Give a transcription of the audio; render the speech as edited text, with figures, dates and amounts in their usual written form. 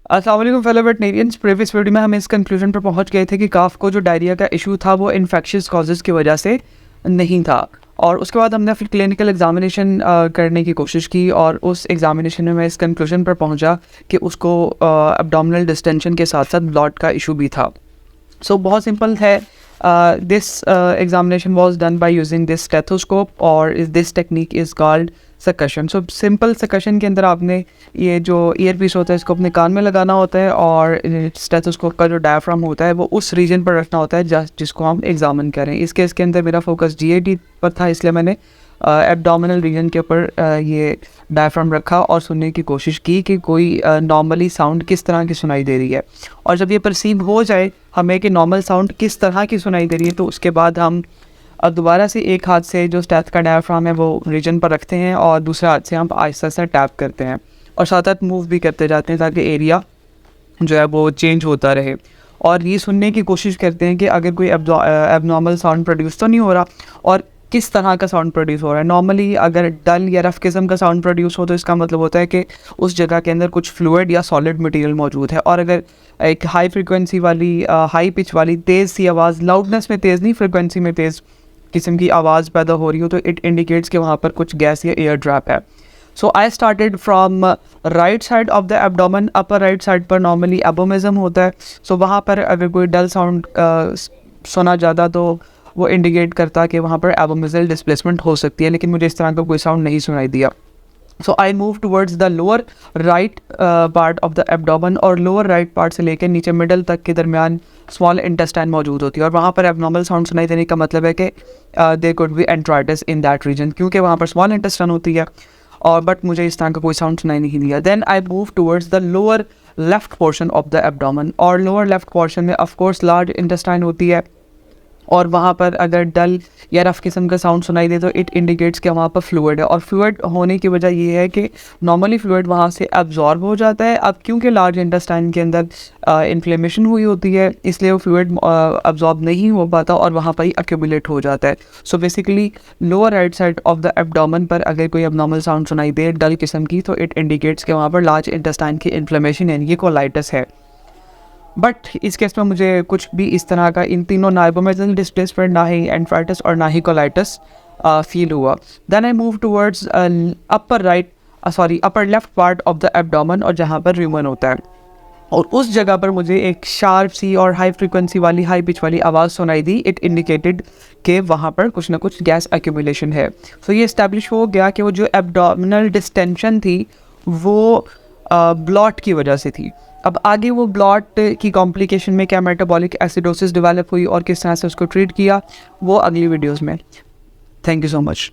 अस्सलाम वालेकुम fellow वेटनेरियंस। Previous video में हम इस कंक्लूजन पर पहुंच गए थे कि काफ को जो डायरिया का इशू था वो इन्फेक्शियस कॉजेज़ की वजह से नहीं था। और उसके बाद हमने फिर क्लिनिकल एग्जामिनेशन करने की कोशिश की और उस एग्जामिनेशन में मैं इस कंक्लूजन पर पहुंचा कि उसको एब्डोमिनल डिस्टेंशन के साथ साथ ब्लॉट का इशू भी था। सो बहुत सिंपल है। This examination was done by using this stethoscope और this technique is called suction. So simple suction के अंदर आपने ये जो ईयर पीस होता है इसको अपने कान में लगाना होता है और स्टेथोस्कोप का जो डायफ्राम होता है वो उस रीजन पर रखना होता है जिसको हम एग्जामिन करें। इस केस के अंदर मेरा फोकस जीएटी पर था, इसलिए मैंने एब्डोमिनल रीजन के ऊपर ये डायफ्राम रखा और सुनने की कोशिश की कि कोई नॉर्मली साउंड किस तरह की सुनाई दे रही है। और जब ये परसीव हो जाए हमें कि नॉर्मल साउंड किस तरह की सुनाई दे रही है, तो उसके बाद हम दोबारा से एक हाथ से जो स्टेथ का डायफ्राम है वो रीजन पर रखते हैं और दूसरे हाथ से हम आहिस्ता से टैप करते हैं और साथ साथ मूव भी करते जाते हैं ताकि एरिया जो है वो चेंज होता रहे। और ये सुनने की कोशिश करते हैं कि अगर कोई एबनॉर्मल साउंड प्रोड्यूस तो नहीं हो रहा और किस तरह का साउंड प्रोड्यूस हो रहा है। नॉर्मली अगर डल या रफ किस्म का साउंड प्रोड्यूस हो तो इसका मतलब होता है कि उस जगह के अंदर कुछ फ्लूइड या सॉलिड मटेरियल मौजूद है। और अगर एक हाई फ्रिक्वेंसी वाली हाई पिच वाली तेज़ सी आवाज़, लाउडनेस में तेज़ नहीं, फ्रिक्वेंसी में तेज़ किस्म की आवाज़ पैदा हो रही हो, तो इट इंडिकेट्स कि वहाँ पर कुछ गैस या एयर ड्रैप है। So I started from right side of the abdomen. Upper right side पर नॉर्मली एबोमिज्म होता है। सो वहाँ पर अगर कोई डल साउंड सुना ज़्यादा तो वो इंडिकेट करता है कि वहाँ पर एबोमिजल डिस्प्लेसमेंट हो सकती है, लेकिन मुझे इस तरह का कोई साउंड नहीं सुनाई दिया। So I move towards the lower right part of the abdomen और लोअर राइट पार्ट से लेकर नीचे मिडल तक के दरमियान स्मॉल इंटेस्टाइन मौजूद होती है और वहाँ पर एबनॉर्मल साउंड सुनाई देने का मतलब है कि there could be enteritis in that region, क्योंकि वहाँ पर स्मॉल इंटेस्टाइन होती है। और बट मुझे इस तरह का कोई साउंड सुनाई नहीं दिया। Then I move towards the lower left portion of the abdomen और लोअर लेफ्ट पोर्शन में ऑफ कोर्स लार्ज इंटेस्टाइन होती है और वहाँ पर अगर डल या रफ किस्म का साउंड सुनाई दे तो इट इंडिकेट्स कि वहाँ पर फ्लूइड है। और फ्लूइड होने की वजह ये है कि नॉर्मली फ्लूइड वहाँ से एब्जॉर्ब हो जाता है। अब क्योंकि लार्ज इंटेस्टाइन के अंदर इन्फ्लेमेशन हुई होती है इसलिए वो फ्लूइड एब्जॉर्ब नहीं हो पाता और वहाँ पर ही एक्यूमुलेट हो जाता है। So basically lower right side of the abdomen पर अगर कोई एबनॉर्मल साउंड सुनाई दे डल किस्म की तो इट इंडिकेट्स कि वहाँ पर लार्ज इंटेस्टाइन की इन्फ्लेमेशन यानी कि कोलाइटिस है। बट इस केस में मुझे कुछ भी इस तरह का इन तीनों ना एबोमिजल डिस्प्लेसमेंट, ना ही एंट्राइटिस और ना ही कोलाइटिस फील हुआ। Then I move towards upper left part of the abdomen और जहाँ पर र्यूमन होता है और उस जगह पर मुझे एक शार्प सी और हाई फ्रिक्वेंसी वाली हाई पिच वाली आवाज़ सुनाई दी। इट इंडिकेटेड कि वहाँ पर कुछ ना कुछ गैस एक्यूमुलेशन है। सो ये इस्टेब्लिश हो गया कि वो जो एब्डोमिनल डिस्टेंशन थी वो ब्लॉट की वजह से थी। अब आगे वो ब्लॉट की कॉम्प्लिकेशन में क्या मेटाबॉलिक एसिडोसिस डेवलप हुई और किस तरह से उसको ट्रीट किया वो अगली वीडियोस में। Thank you so much.